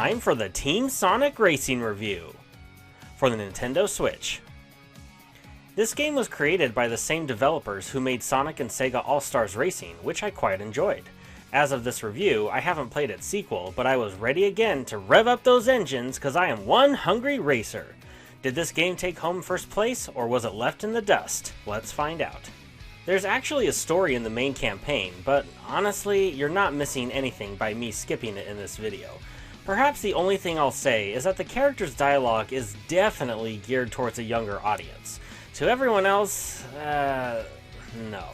time for the Team Sonic Racing review for the Nintendo Switch. This game was created by the same developers who made Sonic and Sega All-Stars Racing, which I quite enjoyed. As of this review, I haven't played its sequel, but I was ready again to rev up those engines because I am one hungry racer. Did this game take home first place, or was it left in the dust? Let's find out. There's actually a story in the main campaign, but honestly, you're not missing anything by me skipping it in this video. Perhaps the only thing I'll say is that the character's dialogue is definitely geared towards a younger audience. To everyone else, no.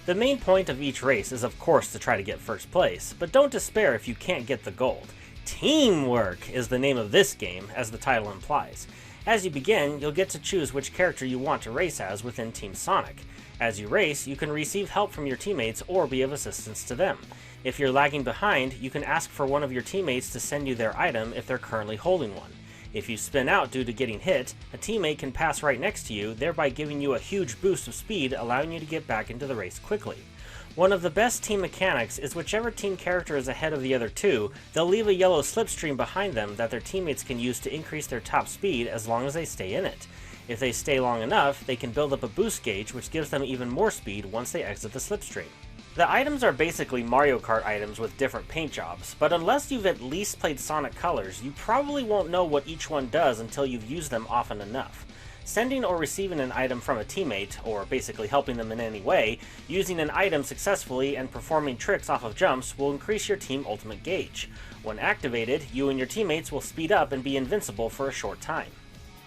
The main point of each race is of course to try to get first place, but don't despair if you can't get the gold. Teamwork is the name of this game, as the title implies. As you begin, you'll get to choose which character you want to race as within Team Sonic. As you race, you can receive help from your teammates or be of assistance to them. If you're lagging behind, you can ask for one of your teammates to send you their item if they're currently holding one. If you spin out due to getting hit, a teammate can pass right next to you, thereby giving you a huge boost of speed, allowing you to get back into the race quickly. One of the best team mechanics is whichever team character is ahead of the other two, they'll leave a yellow slipstream behind them that their teammates can use to increase their top speed as long as they stay in it. If they stay long enough, they can build up a boost gauge which gives them even more speed once they exit the slipstream. The items are basically Mario Kart items with different paint jobs, but unless you've at least played Sonic Colors, you probably won't know what each one does until you've used them often enough. Sending or receiving an item from a teammate, or basically helping them in any way, using an item successfully and performing tricks off of jumps will increase your team ultimate gauge. When activated, you and your teammates will speed up and be invincible for a short time.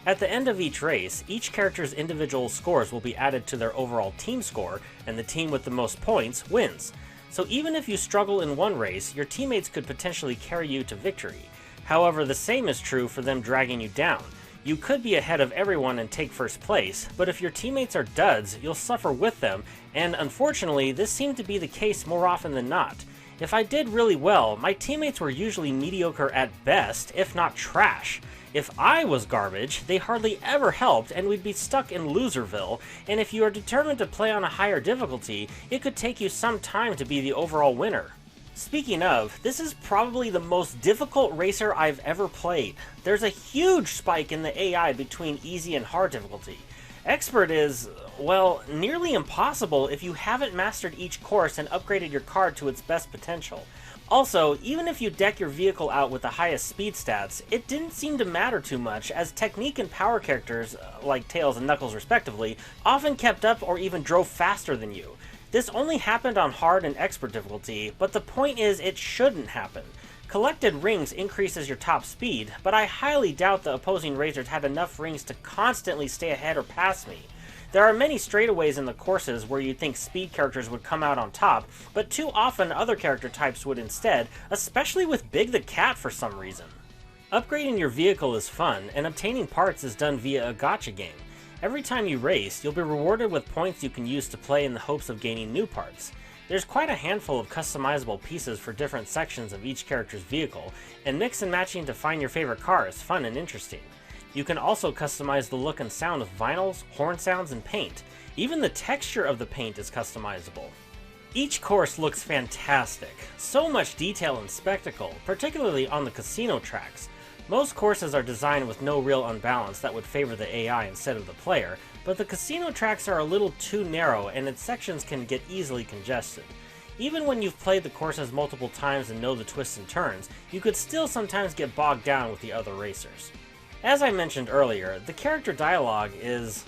At the end of each race, each character's individual scores will be added to their overall team score, and the team with the most points wins. So even if you struggle in one race, your teammates could potentially carry you to victory. However, the same is true for them dragging you down. You could be ahead of everyone and take first place, but if your teammates are duds, you'll suffer with them, and unfortunately, this seemed to be the case more often than not. If I did really well, my teammates were usually mediocre at best, if not trash. If I was garbage, they hardly ever helped and we'd be stuck in Loserville, and if you are determined to play on a higher difficulty, it could take you some time to be the overall winner. Speaking of, this is probably the most difficult racer I've ever played. There's a huge spike in the AI between easy and hard difficulty. Expert is, well, nearly impossible if you haven't mastered each course and upgraded your car to its best potential. Also, even if you deck your vehicle out with the highest speed stats, it didn't seem to matter too much, as technique and power characters, like Tails and Knuckles respectively, often kept up or even drove faster than you. This only happened on hard and expert difficulty, but the point is it shouldn't happen. Collected rings increases your top speed, but I highly doubt the opposing racers had enough rings to constantly stay ahead or pass me. There are many straightaways in the courses where you'd think speed characters would come out on top, but too often other character types would instead, especially with Big the Cat for some reason. Upgrading your vehicle is fun, and obtaining parts is done via a gacha game. Every time you race, you'll be rewarded with points you can use to play in the hopes of gaining new parts. There's quite a handful of customizable pieces for different sections of each character's vehicle, and mix and matching to find your favorite car is fun and interesting. You can also customize the look and sound of vinyls, horn sounds, and paint. Even the texture of the paint is customizable. Each course looks fantastic. So much detail and spectacle, particularly on the casino tracks. Most courses are designed with no real unbalance that would favor the AI instead of the player, but the casino tracks are a little too narrow and its sections can get easily congested. Even when you've played the courses multiple times and know the twists and turns, you could still sometimes get bogged down with the other racers. As I mentioned earlier, the character dialogue is,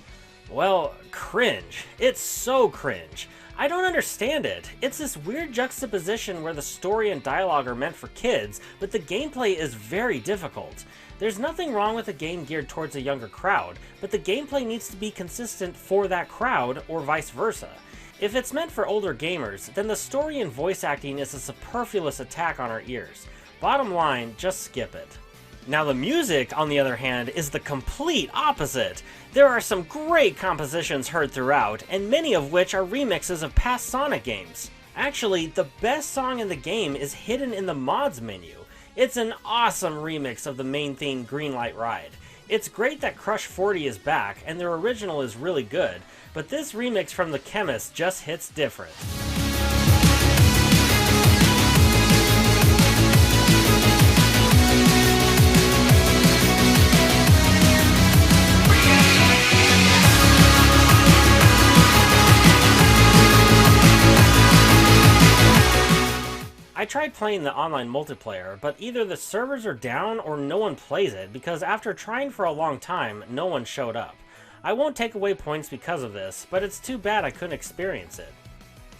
well, cringe. It's so cringe. I don't understand it. It's this weird juxtaposition where the story and dialogue are meant for kids, but the gameplay is very difficult. There's nothing wrong with a game geared towards a younger crowd, but the gameplay needs to be consistent for that crowd, or vice versa. If it's meant for older gamers, then the story and voice acting is a superfluous attack on our ears. Bottom line, just skip it. Now the music, on the other hand, is the complete opposite. There are some great compositions heard throughout, and many of which are remixes of past Sonic games. Actually, the best song in the game is hidden in the mods menu. It's an awesome remix of the main theme Greenlight Ride. It's great that Crush 40 is back, and their original is really good, but this remix from The Chemist just hits different. I tried playing the online multiplayer, but either the servers are down or no one plays it because after trying for a long time, no one showed up. I won't take away points because of this, but it's too bad I couldn't experience it.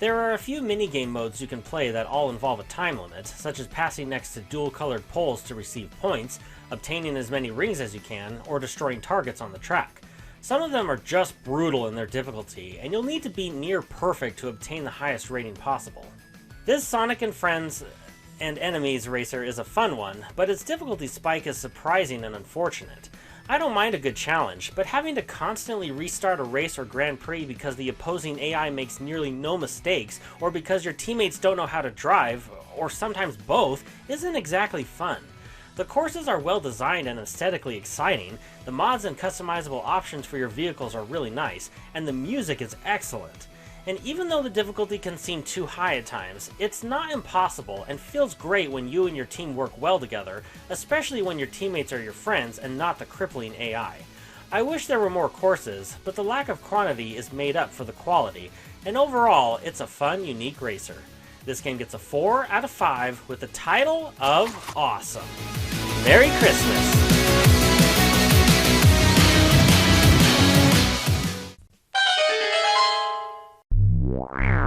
There are a few minigame modes you can play that all involve a time limit, such as passing next to dual-colored poles to receive points, obtaining as many rings as you can, or destroying targets on the track. Some of them are just brutal in their difficulty, and you'll need to be near perfect to obtain the highest rating possible. This Sonic and Friends and Enemies racer is a fun one, but its difficulty spike is surprising and unfortunate. I don't mind a good challenge, but having to constantly restart a race or Grand Prix because the opposing AI makes nearly no mistakes, or because your teammates don't know how to drive, or sometimes both, isn't exactly fun. The courses are well designed and aesthetically exciting, the mods and customizable options for your vehicles are really nice, and the music is excellent. And even though the difficulty can seem too high at times, it's not impossible and feels great when you and your team work well together, especially when your teammates are your friends and not the crippling AI. I wish there were more courses, but the lack of quantity is made up for the quality, and overall, it's a fun, unique racer. This game gets a 4 out of 5 with the title of Awesome. Merry Christmas! Wow.